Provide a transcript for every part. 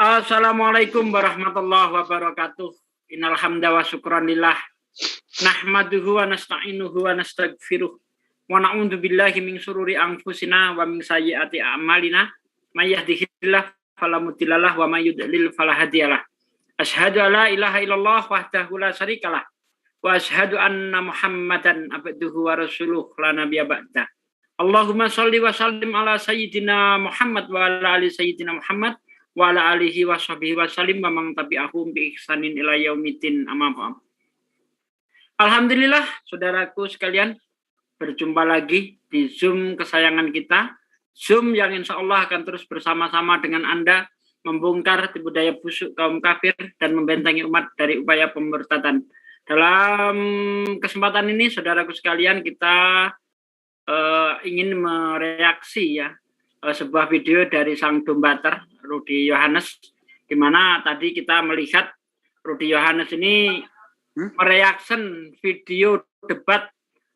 Assalamualaikum warahmatullahi wabarakatuh. Innal hamda wa syukran lillah. Nahmaduhu wa nasta'inuhu wa nastaghfiruh. Wa na'udzu billahi min syururi anfusina wa min sayyiati a'malina. May yahdihillahu fala mudhillalah wa may yudlil fala hadiyalah. Asyhadu an la ilaha illallah wahdahu la syarikalah wa asyhadu anna Muhammadan abduhu wa rasuluh la nabiyya ba'da. Allahumma shalli wa sallim ala sayyidina Muhammad wa ala ali sayyidina Muhammad wa ala alihi wa sahbihi wa salim wa man tabi'ahum bi ihsanin ila yaumiddin amma ba'd. Alhamdulillah, saudaraku sekalian, berjumpa lagi di Zoom kesayangan kita, Zoom yang insya Allah akan terus bersama-sama dengan Anda membongkar tipu daya busuk kaum kafir dan membentengi umat dari upaya pemurtadan. Dalam kesempatan ini, saudaraku sekalian, kita ingin mereaksi ya sebuah video dari sang dombater Rudy Yohanes, di mana tadi kita melihat Rudy Yohanes ini mereaction video debat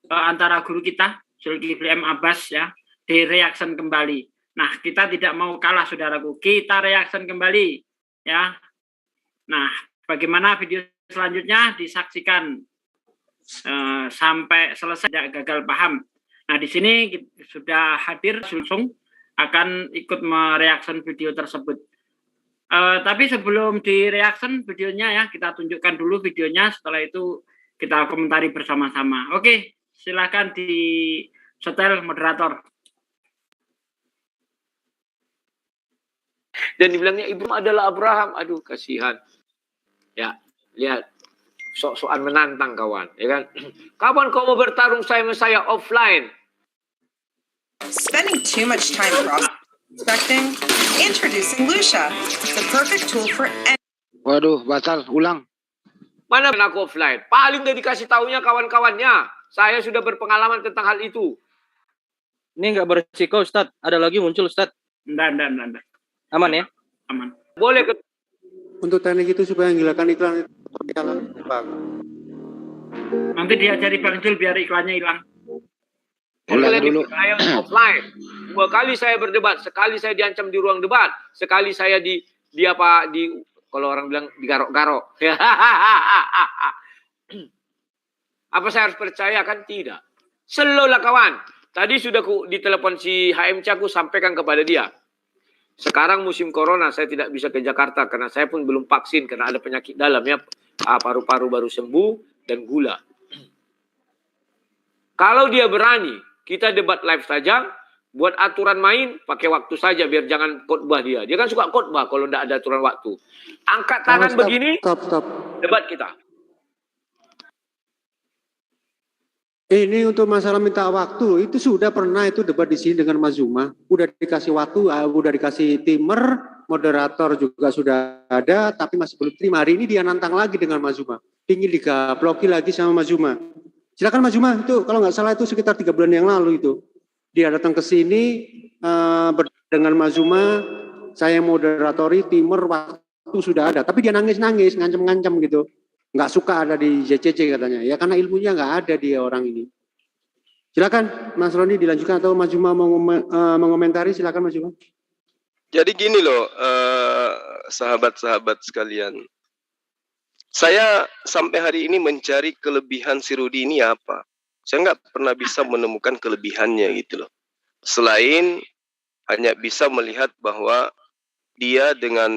antara guru kita Zulkifli M. Abbas ya, di reaction kembali. Nah, kita tidak mau kalah saudaraku, kita reaction kembali ya. Nah, bagaimana video selanjutnya disaksikan sampai selesai, tidak gagal paham. Nah, di sini sudah hadir langsung akan ikut mereaction video tersebut. Tapi sebelum di reaction videonya ya, kita tunjukkan dulu videonya, setelah itu kita komentari bersama-sama. Oke, silakan di setel moderator. Dan dibilangnya Ibrahim adalah Abraham. Aduh, kasihan. Ya, lihat. Sok-sokan menantang kawan, ya kan? Kapan kau mau bertarung sama saya offline? Spending too much time prospecting? Introducing Lucia, the perfect tool for any... Waduh, batal, ulang. Mana aku offline? Paling udah dikasih taunya kawan-kawannya. Saya sudah berpengalaman tentang hal itu. Ini nggak berisiko, Ustadz. Ada lagi muncul, Ustadz. Enggak. Aman ya? Aman. Boleh ke... Untuk teknik itu supaya menghilangkan iklan itu. Nanti diajari Bang Jul biar iklannya hilang. Ulang dulu. Saya offline. 2 kali saya berdebat, sekali saya diancam di ruang debat, sekali saya di kalau orang bilang digarok-garok. Apa saya harus percaya? Kan tidak. Slow lah kawan. Tadi sudah ditelepon si HMC, aku sampaikan kepada dia. Sekarang musim corona saya tidak bisa ke Jakarta karena saya pun belum vaksin karena ada penyakit dalam ya, paru-paru baru sembuh dan gula. Kalau dia berani, kita debat live saja, buat aturan main, pakai waktu saja biar jangan khotbah dia. Dia kan suka khotbah kalau tidak ada aturan waktu. Angkat tangan begini, Stop. debat kita. Ini untuk masalah minta waktu, itu sudah pernah itu debat di sini dengan Mas Zuma. Udah dikasih waktu, udah dikasih timer, moderator juga sudah ada, tapi masih belum terima. Hari ini dia nantang lagi dengan Mas Zuma. Ingin digabloki lagi sama Mas Zuma. Silakan Mas Zuma, itu kalau nggak salah itu sekitar 3 bulan yang lalu itu. Dia datang ke sini dengan Mas Zuma, saya moderatori, timer, waktu sudah ada. Tapi dia nangis-nangis, ngancam-ngancam gitu. Nggak suka ada di JCC katanya. Ya karena ilmunya nggak ada dia orang ini. Silakan Mas Roni dilanjutkan atau Mas Zuma mau mengomentari, silakan Mas Zuma. Jadi gini loh, sahabat-sahabat sekalian. Saya sampai hari ini mencari kelebihan si Rudy ini apa. Saya nggak pernah bisa menemukan kelebihannya gitu loh. Selain hanya bisa melihat bahwa dia dengan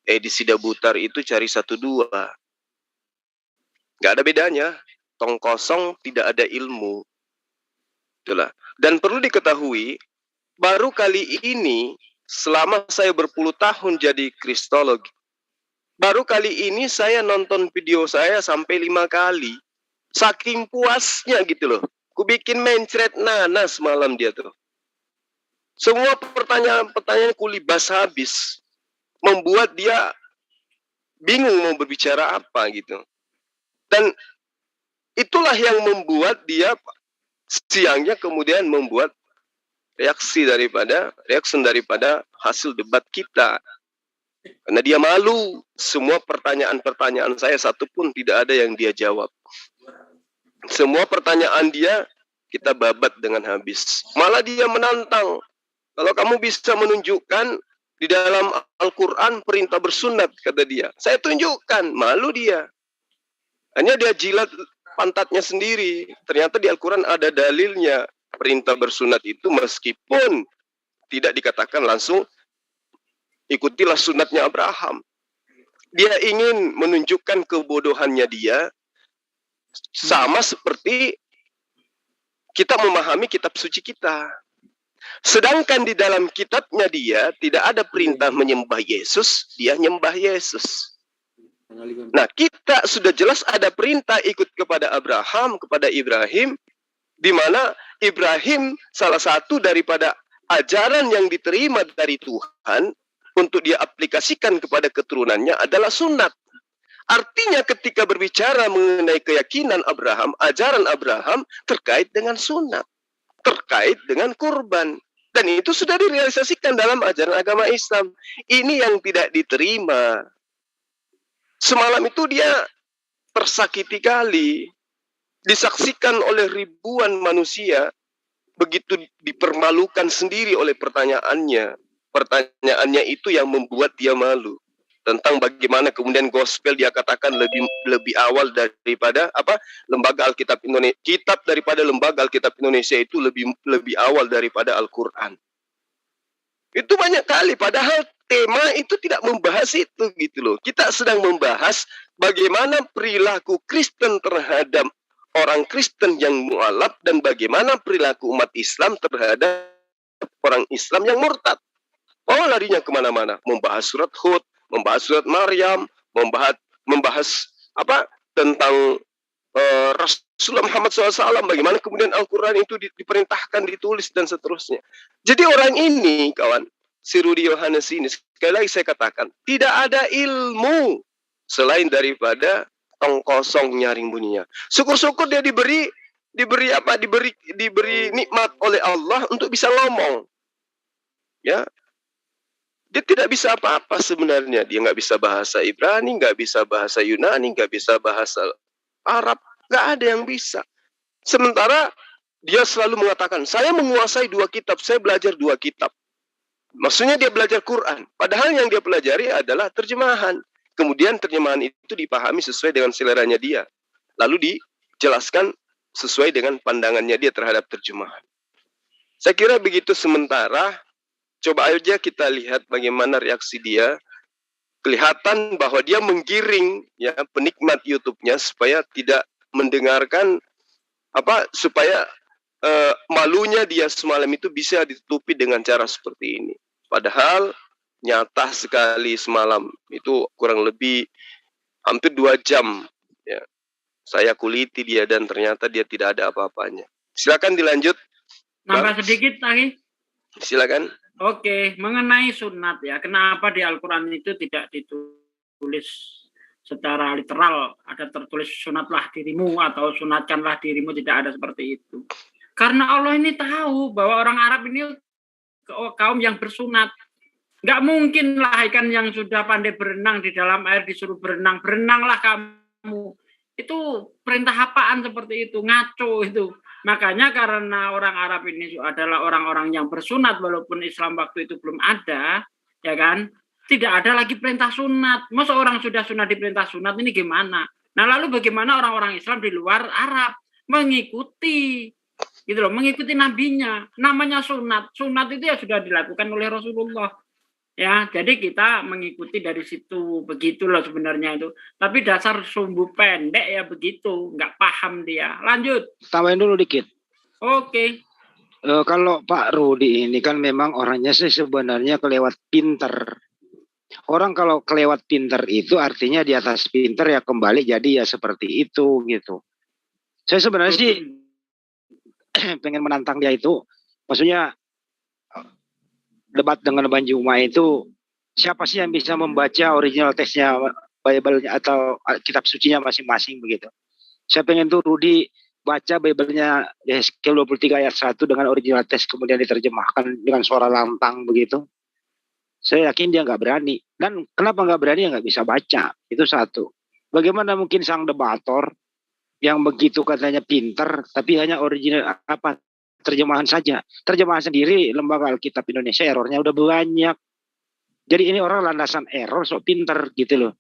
edisi Dabutar itu cari 1-2. Nggak ada bedanya. Tong kosong tidak ada ilmu. Itulah. Dan perlu diketahui, baru kali ini selama saya berpuluh tahun jadi kristolog, baru kali ini saya nonton video saya sampai 5 kali. Saking puasnya gitu loh. Ku bikin mencret nanas malam dia tuh. Semua pertanyaan-pertanyaan kulibas habis. Membuat dia bingung mau berbicara apa gitu. Dan itulah yang membuat dia siangnya kemudian membuat reaction daripada hasil debat kita. Karena dia malu, semua pertanyaan-pertanyaan saya satu pun tidak ada yang dia jawab. Semua pertanyaan dia kita babat dengan habis. Malah dia menantang. Kalau kamu bisa menunjukkan Di dalam Al-Quran perintah bersunat, kata dia. Saya tunjukkan, malu dia. Hanya dia jilat pantatnya sendiri. Ternyata di Al-Quran ada dalilnya. Perintah bersunat itu meskipun tidak dikatakan langsung, ikutilah sunatnya Abraham. Dia ingin menunjukkan kebodohannya dia, sama seperti kita memahami kitab suci kita. Sedangkan di dalam kitabnya dia tidak ada perintah menyembah Yesus, dia nyembah Yesus. Nah, kita sudah jelas ada perintah ikut kepada Abraham, kepada Ibrahim, di mana Ibrahim salah satu daripada ajaran yang diterima dari Tuhan untuk dia aplikasikan kepada keturunannya adalah sunat. Artinya ketika berbicara mengenai keyakinan Abraham, ajaran Abraham terkait dengan sunat, terkait dengan kurban. Dan itu sudah direalisasikan dalam ajaran agama Islam. Ini yang tidak diterima. Semalam itu dia tersakiti kali. Disaksikan oleh ribuan manusia. Begitu dipermalukan sendiri oleh pertanyaannya. Pertanyaannya itu yang membuat dia malu. Tentang bagaimana kemudian gospel dia katakan lebih awal daripada lembaga Alkitab Indonesia. Kitab daripada lembaga Alkitab Indonesia itu lebih awal daripada Al-Quran. Itu banyak kali, padahal tema itu tidak membahas itu gitu loh. Kita sedang membahas bagaimana perilaku Kristen terhadap orang Kristen yang mualaf dan bagaimana perilaku umat Islam terhadap orang Islam yang murtad. Oh, larinya kemana-mana, membahas surat Hud, membahas surat Maryam, membahas tentang Rasulullah Muhammad SAW, bagaimana kemudian Al-Quran itu diperintahkan, ditulis, dan seterusnya. Jadi orang ini, kawan, si Rudy Yohanes ini, sekali lagi saya katakan, tidak ada ilmu selain daripada tong kosong nyaring bunyinya. Syukur-syukur dia diberi nikmat oleh Allah untuk bisa ngomong. Ya, dia tidak bisa apa-apa sebenarnya. Dia nggak bisa bahasa Ibrani, nggak bisa bahasa Yunani, nggak bisa bahasa Arab, nggak ada yang bisa. Sementara dia selalu mengatakan, saya menguasai 2 kitab, saya belajar 2 kitab. Maksudnya dia belajar Quran. Padahal yang dia pelajari adalah terjemahan. Kemudian terjemahan itu dipahami sesuai dengan seleranya dia. Lalu dijelaskan sesuai dengan pandangannya dia terhadap terjemahan. Saya kira begitu sementara. Coba aja kita lihat bagaimana reaksi dia. Kelihatan bahwa dia menggiring ya penikmat YouTube-nya supaya tidak mendengarkan supaya malunya dia semalam itu bisa ditutupi dengan cara seperti ini. Padahal nyata sekali semalam itu kurang lebih hampir 2 jam ya. Saya kuliti dia dan ternyata dia tidak ada apa-apanya. Silakan dilanjut. Nambah sedikit lagi. Silakan. Oke, mengenai sunat ya, kenapa di Al-Quran itu tidak ditulis secara literal, ada tertulis sunatlah dirimu atau sunatkanlah dirimu, tidak ada seperti itu. Karena Allah ini tahu bahwa orang Arab ini kaum yang bersunat. Nggak mungkin lah ikan yang sudah pandai berenang di dalam air disuruh berenang, berenanglah kamu. Itu perintah apaan seperti itu, ngaco itu. Makanya karena orang Arab ini adalah orang-orang yang bersunat walaupun Islam waktu itu belum ada, ya kan? Tidak ada lagi perintah sunat. Masa orang sudah sunat diperintah sunat ini gimana? Nah, lalu bagaimana orang-orang Islam di luar Arab mengikuti gitu loh, mengikuti nabinya. Namanya sunat. Sunat itu ya sudah dilakukan oleh Rasulullah. Ya, jadi kita mengikuti dari situ, begitu loh sebenarnya itu. Tapi dasar sumbu pendek ya begitu, nggak paham dia. Lanjut. Tambahin dulu dikit. Oke. Kalau Pak Rudi ini kan memang orangnya sih sebenarnya kelewat pinter. Orang kalau kelewat pinter itu artinya di atas pinter ya kembali jadi ya seperti itu gitu. Saya sebenarnya sih pengen menantang dia itu. Maksudnya debat dengan Banjuma itu siapa sih yang bisa membaca original teksnya Bible-nya atau kitab sucinya masing-masing begitu. Saya pengen tuh Rudi baca Bible-nya Yeskel 23 ayat 1 dengan original teks kemudian diterjemahkan dengan suara lantang begitu. Saya yakin dia nggak berani. Dan kenapa nggak berani? Ya nggak bisa baca. Itu satu. Bagaimana mungkin sang debator yang begitu katanya pinter tapi hanya original terjemahan saja. Terjemahan sendiri lembaga Alkitab Indonesia errornya udah banyak. Jadi ini orang landasan error, sok pinter gitu loh.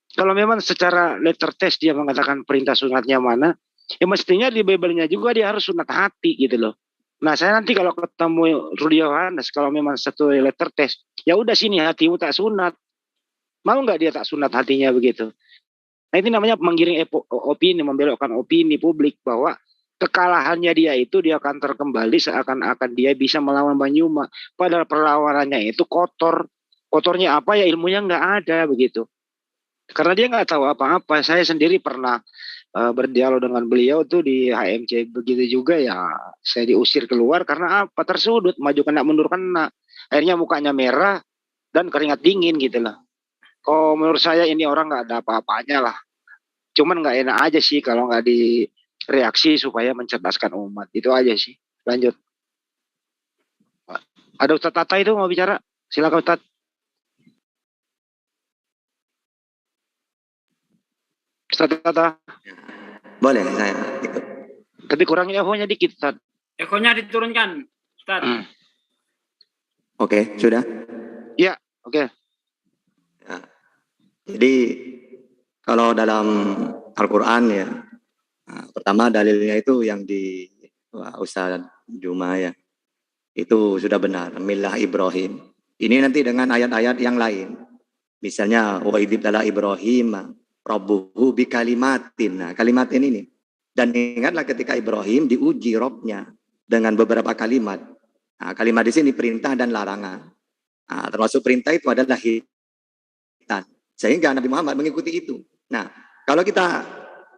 Kalau memang secara letter test dia mengatakan perintah sunatnya mana, ya mestinya di Bible-nya juga dia harus sunat hati gitu loh. Nah saya nanti kalau ketemu Rudi Yohanes, kalau memang satu letter test, ya udah sini hatimu tak sunat. Mau nggak dia tak sunat hatinya begitu? Nah itu namanya menggiring opini, membelokkan opini publik bahwa kekalahannya dia itu dia akan terkembali seakan-akan dia bisa melawan Banyuma. Padahal perlawanannya itu kotor. Kotornya apa ya, ilmunya nggak ada begitu. Karena dia nggak tahu apa-apa. Saya sendiri pernah berdialog dengan beliau tuh di HMC begitu juga ya. Saya diusir keluar karena apa? Tersudut, maju kena mundur kena. Akhirnya mukanya merah dan keringat dingin gitu loh. Kalau menurut saya ini orang nggak ada apa-apanya lah. Cuman nggak enak aja sih kalau nggak direaksi supaya mencerdaskan umat. Itu aja sih. Lanjut. Ada Ustadz Tata itu mau bicara? Silakan Ustadz. Ustadz Tata. Boleh saya ikut. Tapi kurangin ehonya dikit Ustadz. Ekornya diturunkan, Ustaz. Oke, sudah? Iya, oke. Ya. Jadi kalau dalam Al-Quran ya, pertama dalilnya itu yang di Ustaz Juma ya, itu sudah benar, millah Ibrahim. Ini nanti dengan ayat-ayat yang lain. Misalnya, wa idzibtala Ibrahim rabbuhu bikalimatin. Nah, kalimatin ini. Dan ingatlah ketika Ibrahim diuji Robnya dengan beberapa kalimat. Nah, kalimat di sini perintah dan larangan. Nah, termasuk perintah itu adalah hitan. Sehingga Nabi Muhammad mengikuti itu. Nah, kalau kita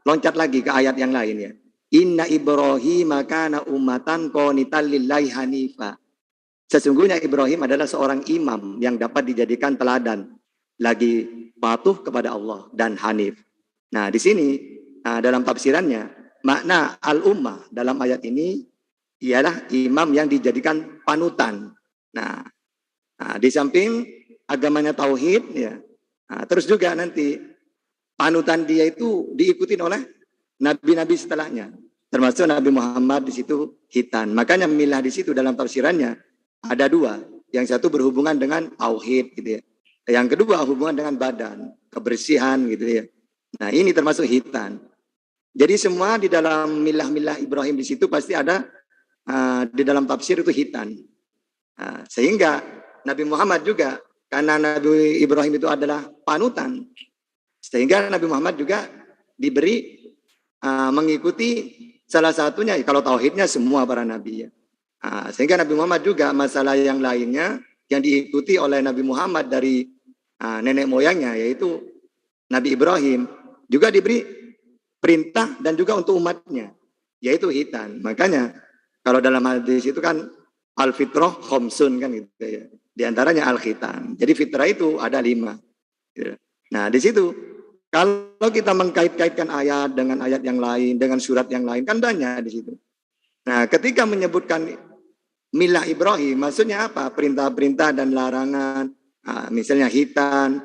loncat lagi ke ayat yang lain ya. Inna Ibrahim kana ummatan qanitan lillahi hanifa. Sesungguhnya Ibrahim adalah seorang imam yang dapat dijadikan teladan. Lagi patuh kepada Allah dan hanif. Nah, di sini dalam tafsirannya, makna al-ummah dalam ayat ini ialah imam yang dijadikan panutan. Nah, di samping agamanya tauhid ya. Nah, terus juga nanti panutan dia itu diikuti oleh nabi-nabi setelahnya, termasuk Nabi Muhammad di situ hitan. Makanya milah di situ dalam tafsirannya ada dua. Yang satu berhubungan dengan tauhid gitu ya. Yang kedua hubungan dengan badan, kebersihan gitu ya. Nah, ini termasuk hitan. Jadi semua di dalam milah-milah Ibrahim di situ pasti ada di dalam tafsir itu hitan. Sehingga Nabi Muhammad juga, karena Nabi Ibrahim itu adalah panutan, sehingga Nabi Muhammad juga diberi mengikuti salah satunya, kalau tauhidnya semua para nabi ya. Sehingga Nabi Muhammad juga masalah yang lainnya yang diikuti oleh Nabi Muhammad dari nenek moyangnya, yaitu Nabi Ibrahim, juga diberi perintah dan juga untuk umatnya, yaitu hitan. Makanya kalau dalam hadis itu kan al-fitrah khomsun kan gitu ya. Di antaranya al-khitan. Jadi fitrah itu ada 5. Nah, di situ kalau kita mengkait-kaitkan ayat dengan ayat yang lain, dengan surat yang lain, kan banyak di situ. Nah, ketika menyebutkan milah Ibrahim, maksudnya apa? Perintah-perintah dan larangan, misalnya hitan,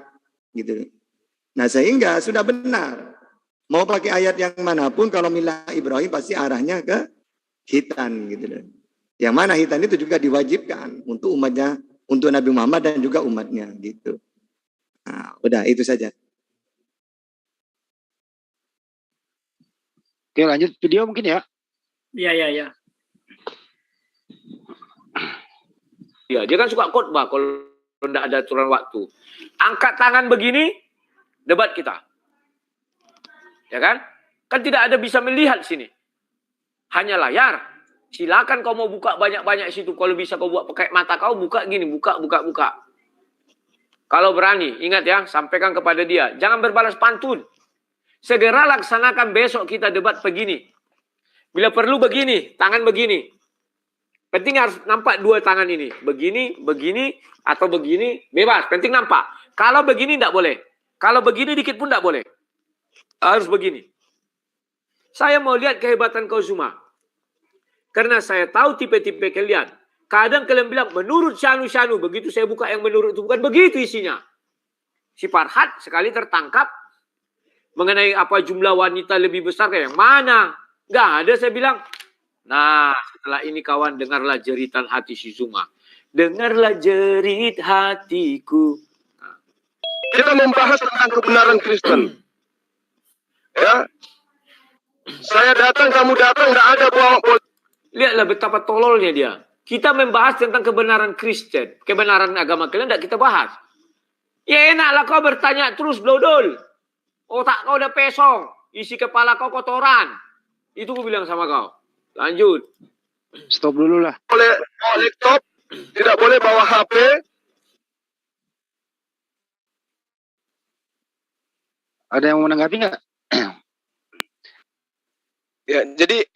gitu. Nah, sehingga sudah benar. Mau pakai ayat yang manapun, kalau milah Ibrahim pasti arahnya ke hitan, gitu. Yang mana hitan itu juga diwajibkan untuk umatnya, untuk Nabi Muhammad dan juga umatnya, gitu. Nah, udah itu saja. Oke, lanjut video mungkin ya. Iya. Ya, dia kan suka khotbah kalau tidak ada aturan waktu. Angkat tangan begini, debat kita. Ya kan? Kan tidak ada bisa melihat sini. Hanya layar. Silakan kau mau buka banyak-banyak situ. Kalau bisa kau buat pakai mata kau, buka gini, buka. Kalau berani, ingat ya, sampaikan kepada dia. Jangan berbalas pantun. Segera laksanakan besok kita debat begini. Bila perlu begini, tangan begini. Penting harus nampak 2 tangan ini. Begini, atau begini, bebas. Penting nampak. Kalau begini tidak boleh. Kalau begini dikit pun tidak boleh. Harus begini. Saya mau lihat kehebatan kau semua. Karena saya tahu tipe-tipe kalian. Kadang kalian bilang, menurut Syanu. Begitu saya buka yang menurut itu. Bukan begitu isinya. Si Farhad sekali tertangkap. Mengenai apa jumlah wanita lebih besar kayak yang mana. Nggak ada saya bilang. Nah, setelah ini kawan, dengarlah jeritan hati si Zuma. Dengarlah jerit hatiku. kita membahas tentang kebenaran Kristen. Ya, saya datang, kamu datang, nggak ada bohong. Lihatlah betapa tololnya dia. Kita membahas tentang kebenaran Kristen, kebenaran agama kalian tidak kita bahas. Ya enaklah kau bertanya terus dodol. Otak kau udah pesong, isi kepala kau kotoran. Itu aku bilang sama kau. Lanjut. Stop dulu lah. Boleh bawa laptop, tidak boleh bawa HP. Ada yang mau menanggapi nggak? Ya, jadi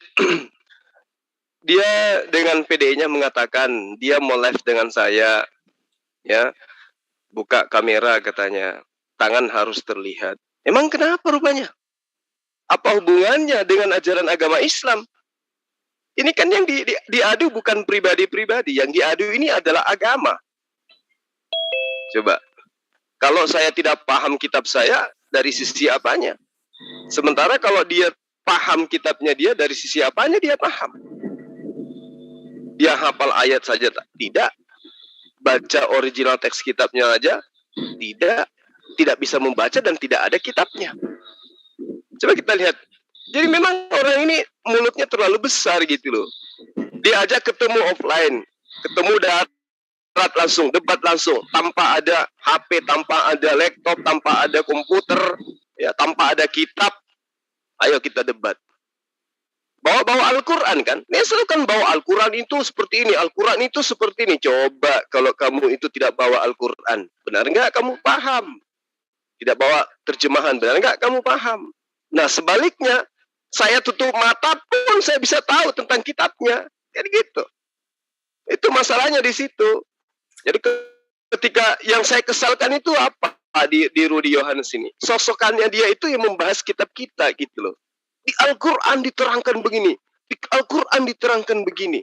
dia dengan PD-nya mengatakan dia mau live dengan saya, ya, buka kamera katanya, tangan harus terlihat. Emang kenapa rupanya? Apa hubungannya dengan ajaran agama Islam? Ini kan yang diadu bukan pribadi-pribadi, yang diadu ini adalah agama. Coba, kalau saya tidak paham kitab saya, dari sisi apanya? Sementara kalau dia paham kitabnya dia, dari sisi apanya dia paham? Dia hafal ayat saja tidak, baca original teks kitabnya aja tidak bisa membaca dan tidak ada kitabnya. Coba kita lihat. Jadi memang orang ini mulutnya terlalu besar gitu loh. Diajak ketemu offline, ketemu darat langsung, debat langsung, tanpa ada HP, tanpa ada laptop, tanpa ada komputer, ya, tanpa ada kitab. Ayo kita debat. Bawa Al-Quran kan? Nesel kan bawa Al-Quran itu seperti ini, Al-Quran itu seperti ini. Coba kalau kamu itu tidak bawa Al-Quran, benar nggak kamu paham? Tidak bawa terjemahan, benar nggak kamu paham? Nah sebaliknya, saya tutup mata pun saya bisa tahu tentang kitabnya. Jadi gitu. Itu masalahnya di situ. Jadi ketika yang saya kesalkan itu apa di Rudy Yohanes ini? Sosokannya dia itu yang membahas kitab kita gitu loh. Di Al-Quran diterangkan begini. Di Al-Quran diterangkan begini.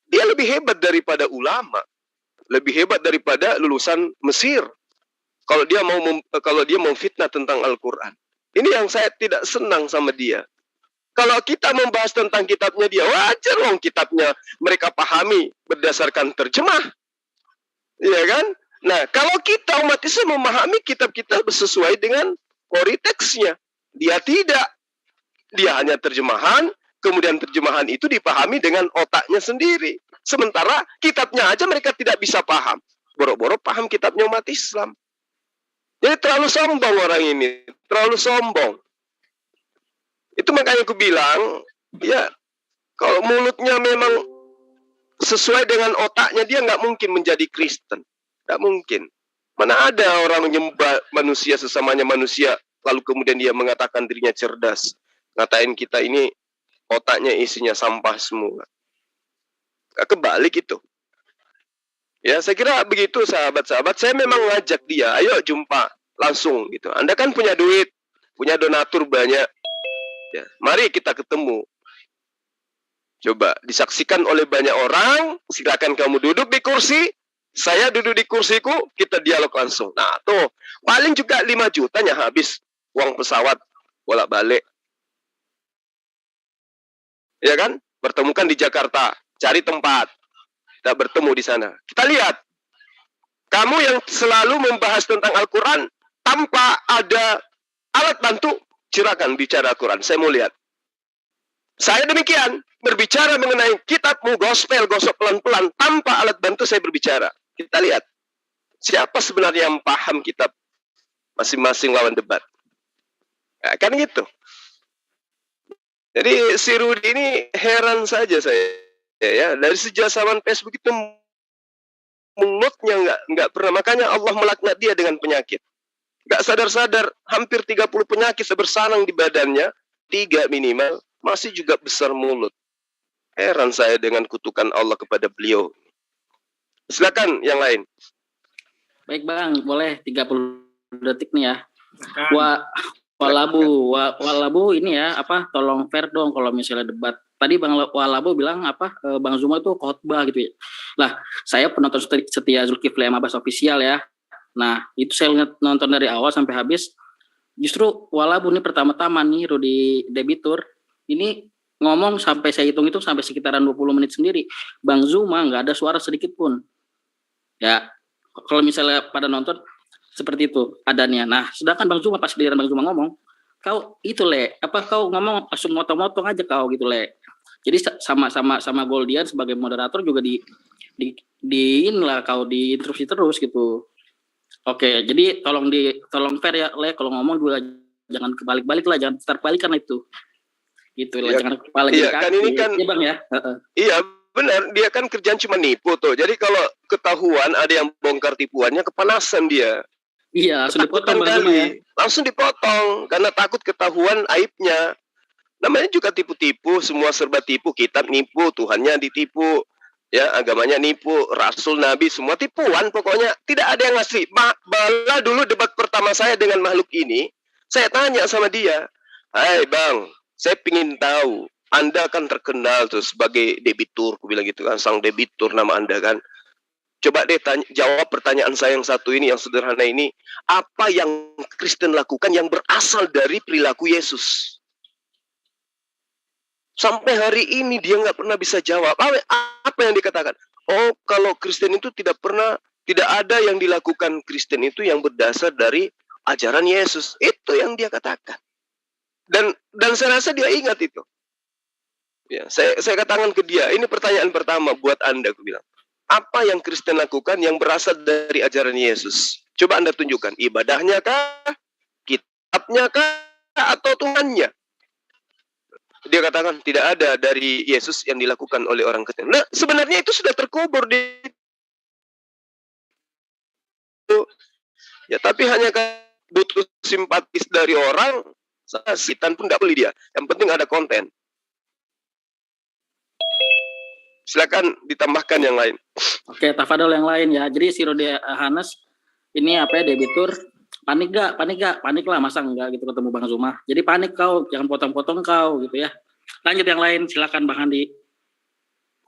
Dia lebih hebat daripada ulama. Lebih hebat daripada lulusan Mesir. Kalau dia mau fitnah tentang Al-Quran. Ini yang saya tidak senang sama dia. Kalau kita membahas tentang kitabnya dia, wajar loh kitabnya mereka pahami berdasarkan terjemah. Iya kan? Nah, kalau kita umat Islam memahami kitab kita sesuai dengan teksnya, dia tidak. Dia hanya terjemahan, kemudian terjemahan itu dipahami dengan otaknya sendiri. Sementara kitabnya aja mereka tidak bisa paham. Boro-boro paham kitabnya umat Islam. Jadi terlalu sombong orang ini, terlalu sombong. Itu makanya aku bilang, ya kalau mulutnya memang sesuai dengan otaknya, dia nggak mungkin menjadi Kristen. Nggak mungkin. Mana ada orang menyembah manusia sesamanya manusia, lalu kemudian dia mengatakan dirinya cerdas. Ngatain kita ini otaknya isinya sampah semua. Kebalik itu. Ya, saya kira begitu sahabat-sahabat. Saya memang ngajak dia, ayo jumpa langsung gitu. Anda kan punya duit, punya donatur banyak. Ya, mari kita ketemu. Coba disaksikan oleh banyak orang, silakan kamu duduk di kursi, saya duduk di kursiku, kita dialog langsung. Nah, tuh, paling juga 5 jutanya habis uang pesawat bolak-balik. Ya kan? Pertemukan di Jakarta, cari tempat. Kita bertemu di sana. Kita lihat. Kamu yang selalu membahas tentang Al-Quran tanpa ada alat bantu, silakan bicara Al-Quran. Saya mau lihat. Saya demikian, berbicara mengenai kitabmu, gospel, gosok pelan-pelan, tanpa alat bantu saya berbicara. Kita lihat. Siapa sebenarnya yang paham kitab masing-masing lawan debat. Ya, kan gitu. Jadi si Rudy ini heran saja saya. Ya, dari sejak zaman Facebook itu mulutnya nggak pernah. Makanya Allah melaknat dia dengan penyakit. Nggak sadar-sadar, hampir 30 penyakit bersanang di badannya, 3 minimal, masih juga besar mulut. Heran saya dengan kutukan Allah kepada beliau. Silakan yang lain. Baik Bang, boleh 30 detik nih ya. Walabu ini ya, tolong fair dong kalau misalnya debat. Tadi Bang Walabu bilang Bang Zuma itu khotbah gitu ya. Lah, saya penonton setia Zulkifli M. Abbas official ya. Nah, itu saya nonton dari awal sampai habis. Justru Walabu ini pertama-tama nih Rudy Debitur ini ngomong sampai saya hitung itu sampai sekitaran 20 menit sendiri. Bang Zuma nggak ada suara sedikit pun. Ya, kalau misalnya pada nonton, seperti itu adanya. Nah, sedangkan Bang Zuma pas giliran Bang Zuma ngomong, kau itu kau ngomong langsung motong-motong aja kau gitu Jadi sama Goldian sebagai moderator juga di inilah kau diinterupsi terus gitu. Oke, jadi tolong fair ya kalau ngomong juga jangan kebalik-balik lah, jangan terbalikan itu. Gitu lah, jangan kepala iya, kan ini kan ya Bang ya. Iya benar, dia kan kerjaan cuma nipu tuh. Jadi kalau ketahuan ada yang bongkar tipuannya, kepanasan dia. Iya, langsung dipotong Bang Zuma ya. Langsung dipotong karena takut ketahuan aibnya. Namanya juga tipu-tipu, semua serba tipu, kitab nipu, Tuhannya ditipu, ya agamanya nipu, Rasul, Nabi, semua tipuan pokoknya. Tidak ada yang ngasih. Bala dulu debat pertama saya dengan makhluk ini, saya tanya sama dia, "Hai Bang, saya pingin tahu, Anda kan terkenal tuh sebagai debitur," aku bilang gitu kan, sang debitur nama Anda kan. Coba deh jawab pertanyaan saya yang satu ini, yang sederhana ini. Apa yang Kristen lakukan yang berasal dari perilaku Yesus? Sampai hari ini dia nggak pernah bisa jawab. Apa yang dikatakan? Oh, kalau Kristen itu tidak ada yang dilakukan Kristen itu yang berdasar dari ajaran Yesus. Itu yang dia katakan. Dan saya rasa dia ingat itu. Ya, saya katakan ke dia, ini pertanyaan pertama buat Anda, aku bilang. Apa yang Kristen lakukan yang berasal dari ajaran Yesus? Coba Anda tunjukkan. Ibadahnya kah? Kitabnya kah? Atau Tuhannya? Dia katakan tidak ada dari Yesus yang dilakukan oleh orang Kristen. Nah, sebenarnya itu sudah terkubur di ya, tapi hanya butuh simpatis dari orang, setan pun nggak beli dia. Yang penting ada konten. Silakan ditambahkan yang lain. Oke, tafadhol yang lain ya. Jadi si Rudi Hanes ini debitur panik lah, masa enggak gitu ketemu Bang Zuma. Jadi panik kau, jangan potong-potong kau gitu ya. Lanjut yang lain, silakan Bang Andi.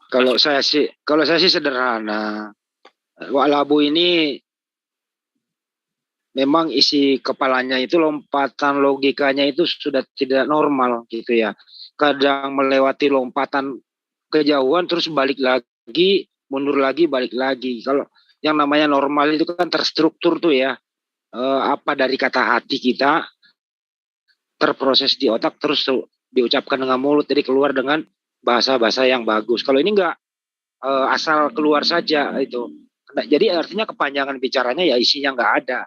Kalau saya sih sederhana. Wak Labu ini memang isi kepalanya itu lompatan logikanya itu sudah tidak normal gitu ya. Kadang melewati lompatan kejauhan terus balik lagi, mundur lagi, balik lagi. Kalau yang namanya normal itu kan terstruktur tuh ya. Apa dari kata hati kita terproses di otak terus diucapkan dengan mulut, jadi keluar dengan bahasa-bahasa yang bagus. Kalau ini enggak asal keluar saja itu. Jadi artinya kepanjangan bicaranya ya isinya enggak ada.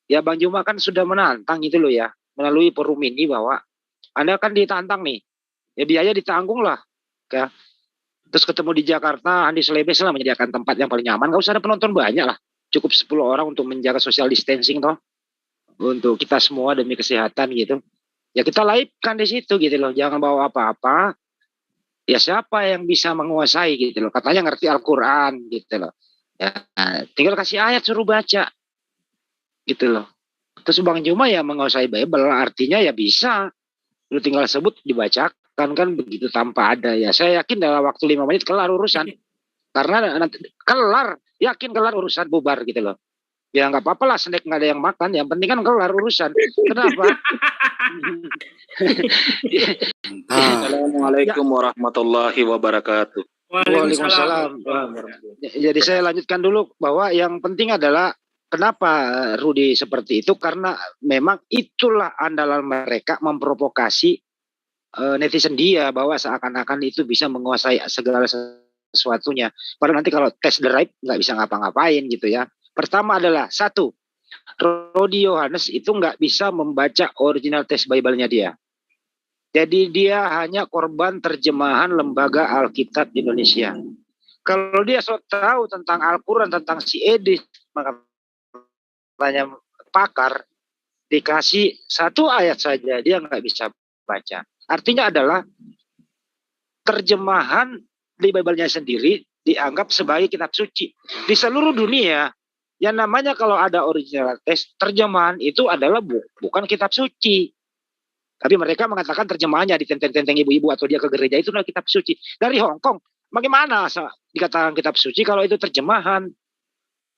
Ya Bang Zuma kan sudah menantang gitu loh ya, melalui forum ini bahwa Anda kan ditantang nih. Ya biaya ditanggung lah. Ya. Terus ketemu di Jakarta, Andi Selebes lah menyediakan tempat yang paling nyaman. Gak usah ada penonton banyak lah. Cukup 10 orang untuk menjaga social distancing toh. Untuk kita semua demi kesehatan gitu. Ya kita live-kan di situ gitu loh. Jangan bawa apa-apa. Ya siapa yang bisa menguasai gitu loh. Katanya ngerti Al-Quran gitu loh. Ya, tinggal kasih ayat suruh baca. Gitu loh. Terus Bang Zuma ya menguasai Bible. Artinya ya bisa. Lu tinggal sebut dibacakan kan begitu tanpa ada ya. Saya yakin dalam waktu 5 menit kelar urusan. Karena nanti kelar. Yakin kelar urusan, bubar gitu loh. Ya nggak apa-apa lah, snack nggak ada yang makan. Yang penting kan kelar urusan. Kenapa? Assalamualaikum warahmatullahi wabarakatuh. Waalaikumsalam. Jadi saya lanjutkan dulu bahwa yang penting adalah kenapa Rudi seperti itu, karena memang itulah andalan mereka memprovokasi netizen dia bahwa seakan-akan itu bisa menguasai segala sesuatunya. Padahal nanti kalau tes drive nggak bisa ngapa-ngapain gitu ya. Pertama adalah satu, Rudi Yohanes itu nggak bisa membaca original teks Bible-nya dia. Jadi dia hanya korban terjemahan Lembaga Alkitab Indonesia. Kalau dia tahu tentang Al-Quran, tentang si Edis, maka tanya pakar, dikasih satu ayat saja, dia nggak bisa baca. Artinya adalah terjemahan di Bible-nya sendiri dianggap sebagai kitab suci. Di seluruh dunia, yang namanya kalau ada original teks, terjemahan itu adalah bukan kitab suci. Tapi mereka mengatakan terjemahannya di tenteng-tenteng ibu-ibu atau dia ke gereja itu adalah kitab suci. Dari Hong Kong, bagaimana dikatakan kitab suci kalau itu terjemahan?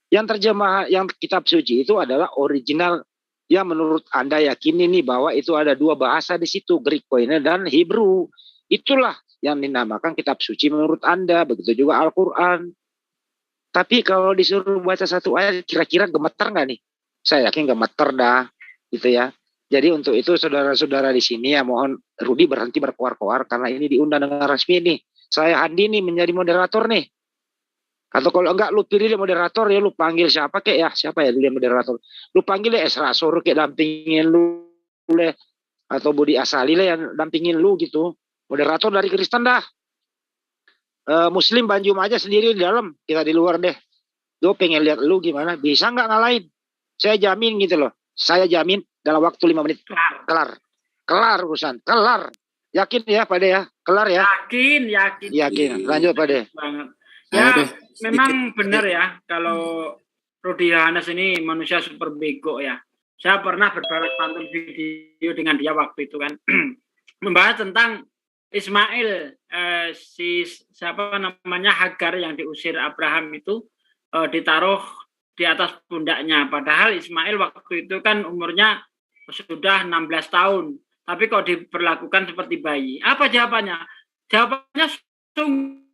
Yang terjemahan, yang kitab suci itu adalah original yang menurut Anda yakini nih bahwa itu ada dua bahasa di situ, Greek Koine dan Hebrew. Itulah yang dinamakan kitab suci menurut Anda. Begitu juga Al-Quran. Tapi kalau disuruh baca satu ayat, kira-kira gemetar nggak nih? saya yakin gemeter dah, gitu ya. Jadi untuk itu saudara-saudara di sini ya mohon Rudi berhenti berkoar-koar karena ini diundang dengan resmi nih. Saya Handi nih menjadi moderator nih. Atau kalau enggak lu pilih dia moderator ya lu panggil siapa kek ya, siapa ya dia moderator. Lu panggil deh Esra Soro kek dampingin lu leh, atau Budi Asali lah yang dampingin lu gitu. Moderator dari Kristen dah. Muslim Banjum aja sendiri di dalam, kita di luar deh. Gue pengen lihat lu gimana, bisa nggak ngalahin? Saya jamin gitu loh. Saya jamin dalam waktu 5 menit kelar urusan, kelar. Yakin ya Pak De ya? Kelar ya? Yakin. Lanjut Pak De. Banget. Ya, memang benar ya kalau Rudi Yohanes ini manusia super bego ya. Saya pernah berbalas pantun video dengan dia waktu itu kan. Membahas tentang Ismail, siapa namanya Hagar yang diusir Abraham itu ditaruh di atas pundaknya. Padahal Ismail waktu itu kan umurnya sudah 16 tahun. Tapi kok diperlakukan seperti bayi. Apa jawabannya? Jawabannya sungguh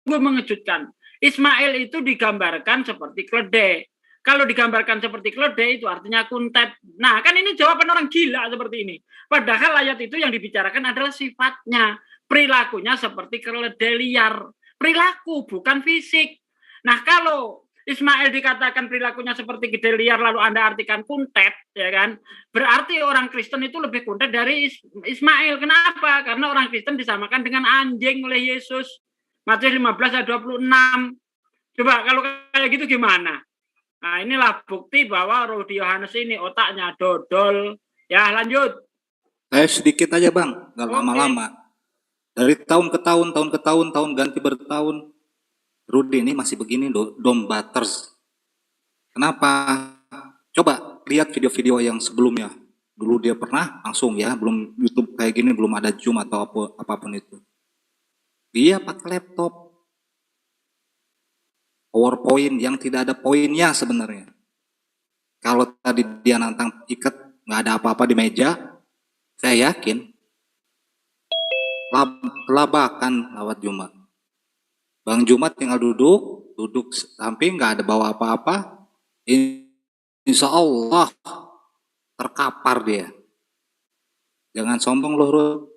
mengejutkan. Ismail itu digambarkan seperti keledai. Kalau digambarkan seperti keledai itu artinya kuntet. Nah kan ini jawaban orang gila seperti ini. Padahal ayat itu yang dibicarakan adalah sifatnya. Perilakunya seperti keledai liar. Perilaku bukan fisik. Nah kalau Ismail dikatakan perilakunya seperti keledai liar lalu Anda artikan kuntet, ya kan? Berarti orang Kristen itu lebih kuntet dari Ismail. Kenapa? Karena orang Kristen disamakan dengan anjing oleh Yesus. Matius 15 ayat 26. Coba kalau kayak gitu gimana? Nah inilah bukti bahwa Rudi Yohanes ini otaknya dodol. Ya lanjut. Sedikit aja Bang, nggak lama-lama. Dari tahun ke tahun, tahun ganti bertahun. Rudi ini masih begini domba terus. Kenapa? Coba lihat video-video yang sebelumnya. Dulu dia pernah langsung ya, belum YouTube kayak gini, belum ada Zoom atau apapun itu. Dia pakai laptop. PowerPoint yang tidak ada poinnya sebenarnya. Kalau tadi dia nantang ikat, nggak ada apa-apa di meja, saya yakin labakan lewat Jumat. Bang Jumat tinggal duduk samping, nggak ada bawa apa-apa. Insya Allah terkapar dia. Jangan sombong loh, Rud.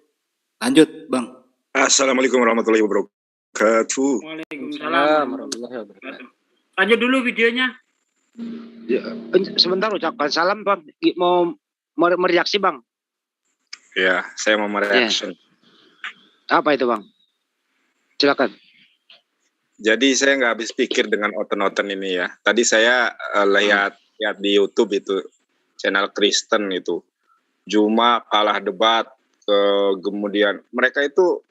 Lanjut, Bang. Assalamualaikum warahmatullahi wabarakatuh. Waalaikumsalam warahmatullahi wabarakatuh. Lanjut dulu videonya. Ya, sebentar ucapkan salam Bang. Mau mereaksi Bang? Ya, saya mau mereaksi. Apa itu Bang? Silakan. Jadi saya nggak habis pikir dengan oten-oten ini ya. Tadi saya lihat di YouTube itu channel Kristen itu. Juma kalah debat, kemudian mereka itu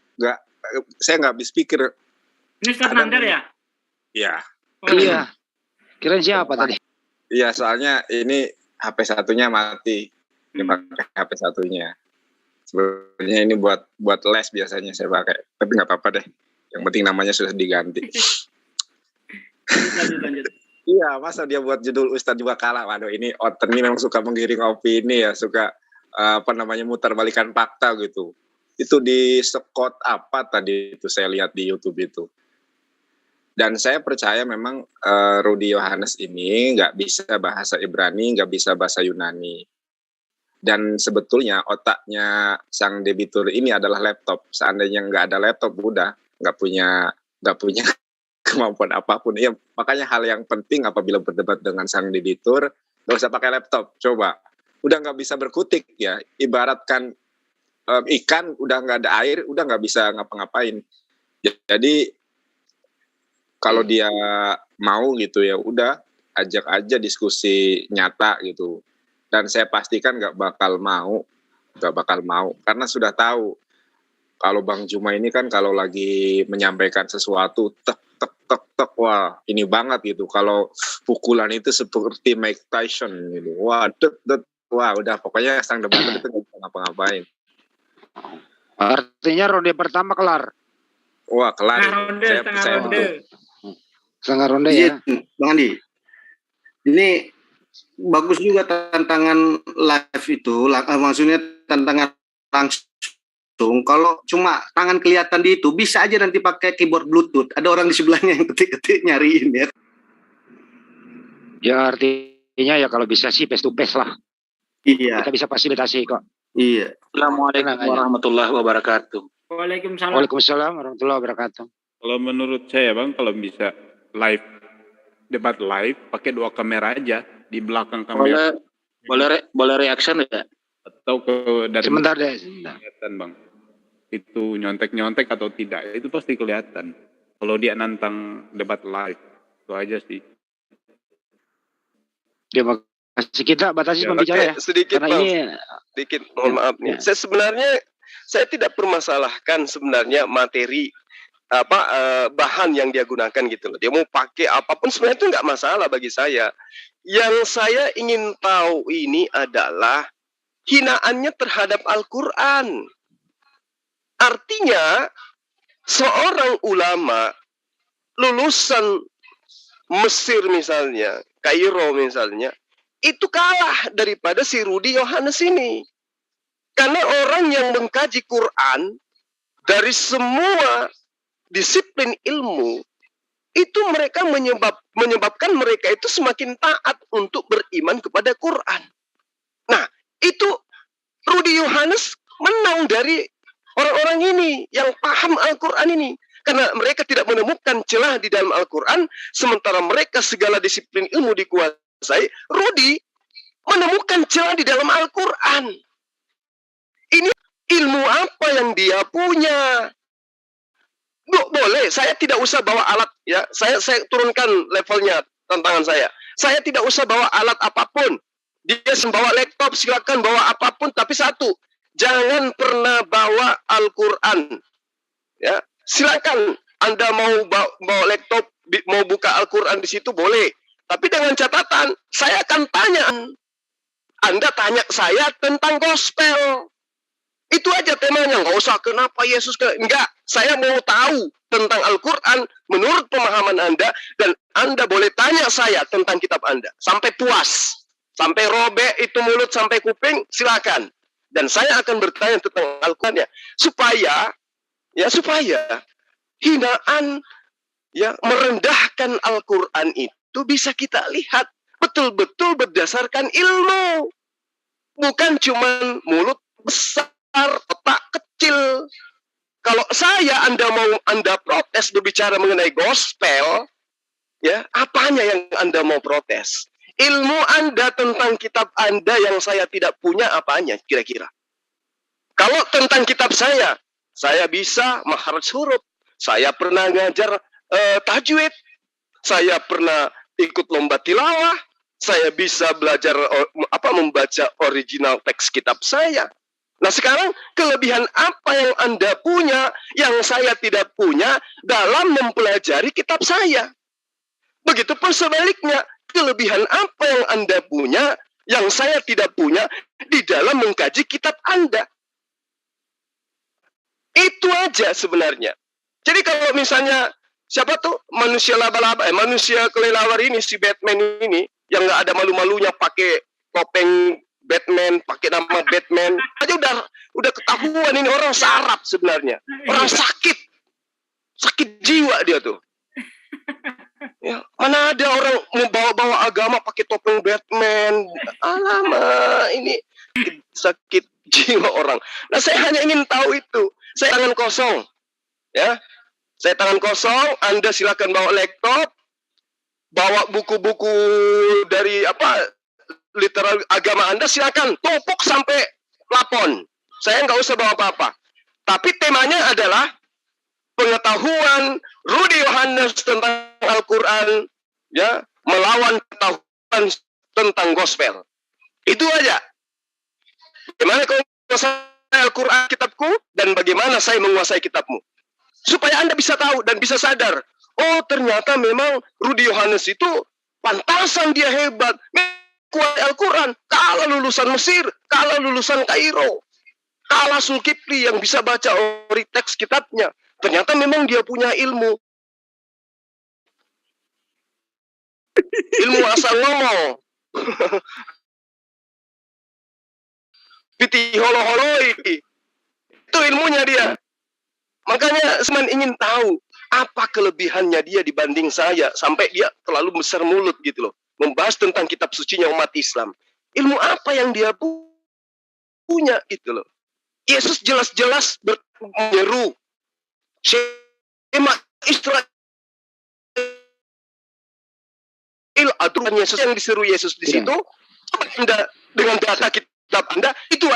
saya nggak habis pikir. Ini Ustaz Nandar ya? Iya. Oh. Iya. Kirain siapa tadi? Iya, soalnya ini HP satunya mati. Ini pakai HP satunya. Sebenarnya ini buat les biasanya saya pakai. Tapi nggak apa-apa deh. Yang penting namanya sudah diganti. Lanjut. Iya, masa dia buat judul Ustadz juga kalah. Waduh, ini Oten ini memang suka menggiring opini ya, suka mutar balikan fakta gitu. Itu di Scott apa tadi itu saya lihat di YouTube itu. Dan saya percaya memang Rudi Yohanes ini nggak bisa bahasa Ibrani, nggak bisa bahasa Yunani. Dan sebetulnya otaknya sang debitur ini adalah laptop. Seandainya nggak ada laptop, udah nggak punya kemampuan apapun. Ya, makanya hal yang penting apabila berdebat dengan sang debitur, nggak usah pakai laptop. Coba, udah nggak bisa berkutik ya. Ibaratkan ikan udah nggak ada air, udah nggak bisa ngapa-ngapain. Jadi kalau dia mau gitu ya, udah ajak aja diskusi nyata gitu. Dan saya pastikan nggak bakal mau, karena sudah tahu kalau Bang Juma ini kan kalau lagi menyampaikan sesuatu, tek, wah ini banget gitu. Kalau pukulan itu seperti Mike Tyson gitu, wah udah pokoknya sang debater itu nggak bisa ngapa-ngapain. Artinya ronde pertama kelar. Wah kelar. Setengah ronde ya. Bang Andi, ini bagus juga tantangan live itu, maksudnya tantangan langsung. Kalau cuma tangan kelihatan di itu, bisa aja nanti pakai keyboard Bluetooth. Ada orang di sebelahnya yang ketik-ketik nyariin ya. Ya artinya intinya ya kalau bisa sih face to face lah. Iya. Kita bisa fasilitasi kok. Iya. Assalamualaikum warahmatullahi wabarakatuh. Waalaikumsalam. Waalaikumsalam warahmatullahi wabarakatuh. Kalau menurut saya Bang, kalau bisa live, debat live, pakai 2 kamera aja di belakang kamera. Boleh reaction ya? Atau dari sebentar deh. Kelihatan Bang. Itu nyontek-nyontek atau tidak, itu pasti kelihatan. Kalau dia nantang debat live, itu aja sih. Terima kasih, kita batasi pembicara ya. Sedikit karena Bang, ini sedikit mohon maaf nih. Saya tidak permasalahkan sebenarnya materi bahan yang dia gunakan gitu loh. Dia mau pakai apapun sebenarnya itu nggak masalah bagi saya. Yang saya ingin tahu ini adalah hinaannya terhadap Al-Quran. Artinya seorang ulama lulusan Mesir misalnya, Kairo misalnya, itu kalah daripada si Rudi Yohanes ini. Karena orang yang mengkaji Quran dari semua disiplin ilmu, itu mereka menyebabkan mereka itu semakin taat untuk beriman kepada Quran. Nah, itu Rudi Yohanes menang dari orang-orang ini yang paham Al-Quran ini. Karena mereka tidak menemukan celah di dalam Al-Quran, sementara mereka segala disiplin ilmu dikuasai, Rudi menemukan celah di dalam Al-Quran. Ini ilmu apa yang dia punya? Boleh, saya tidak usah bawa alat ya. Saya turunkan levelnya tantangan saya. Saya tidak usah bawa alat apapun. Dia membawa laptop, silakan bawa apapun, tapi satu, jangan pernah bawa Al-Quran. Ya, silakan Anda mau bawa laptop, mau buka Al-Quran di situ boleh. Tapi dengan catatan, saya akan tanya. Anda tanya saya tentang gospel. Itu aja temanya, nggak usah kenapa Yesus, enggak. Saya mau tahu tentang Al-Quran menurut pemahaman Anda, dan Anda boleh tanya saya tentang kitab Anda. Sampai puas, sampai robek itu mulut, sampai kuping, silakan. Dan saya akan bertanya tentang Al-Qurannya. Supaya hinaan ya merendahkan Al-Quran itu bisa kita lihat betul-betul berdasarkan ilmu. Bukan cuma mulut besar, otak kecil. Kalau Anda protes berbicara mengenai gospel, ya, apanya yang Anda mau protes? Ilmu Anda tentang kitab Anda yang saya tidak punya apanya kira-kira? Kalau tentang kitab saya bisa makhraj huruf. Saya pernah ngajar tajwid. Saya pernah ikut lomba tilawah. Saya bisa belajar membaca original teks kitab saya. Nah sekarang kelebihan apa yang Anda punya yang saya tidak punya dalam mempelajari kitab saya? Begitupun sebaliknya, kelebihan apa yang Anda punya yang saya tidak punya di dalam mengkaji kitab Anda? Itu aja sebenarnya. Jadi kalau misalnya siapa tuh manusia laba-laba, manusia kelelawar ini, si Batman ini yang nggak ada malu-malunya pakai topeng Batman, pakai nama Batman, aja udah ketahuan ini orang sarap sebenarnya, orang sakit jiwa dia tuh. Ya, mana ada orang mau bawa agama pakai topeng Batman? Alamak, ini sakit jiwa orang. Nah, saya hanya ingin tahu itu. Saya tangan kosong, ya. Saya tangan kosong. Anda silakan bawa laptop, bawa buku-buku dari literal agama Anda, silakan tumpuk sampai plafon. Saya nggak usah bawa apa-apa. Tapi temanya adalah pengetahuan Rudi Yohanes tentang Al-Quran, ya, melawan pengetahuan tentang gospel. Itu aja. Bagaimana kau menguasai Al-Quran kitabku dan bagaimana saya menguasai kitabmu? Supaya Anda bisa tahu dan bisa sadar, oh ternyata memang Rudi Yohanes itu pantasan dia hebat. Kuat Al-Quran, kalah lulusan Mesir, kalah lulusan Kairo, kalah Zulkifli yang bisa baca ori teks kitabnya. Ternyata memang dia punya ilmu. Ilmu asal ngomong. Piti holo-holoi. Itu ilmunya dia. Makanya Seman ingin tahu apa kelebihannya dia dibanding saya sampai dia terlalu besar mulut gitu loh. membahas tentang kitab sucinya umat Islam. Ilmu apa yang dia punya gitu loh. Yesus jelas-jelas menyeru Shema Israel, aturan Yesus yang diseru Yesus di situ. Anda dengan data kitab Anda itu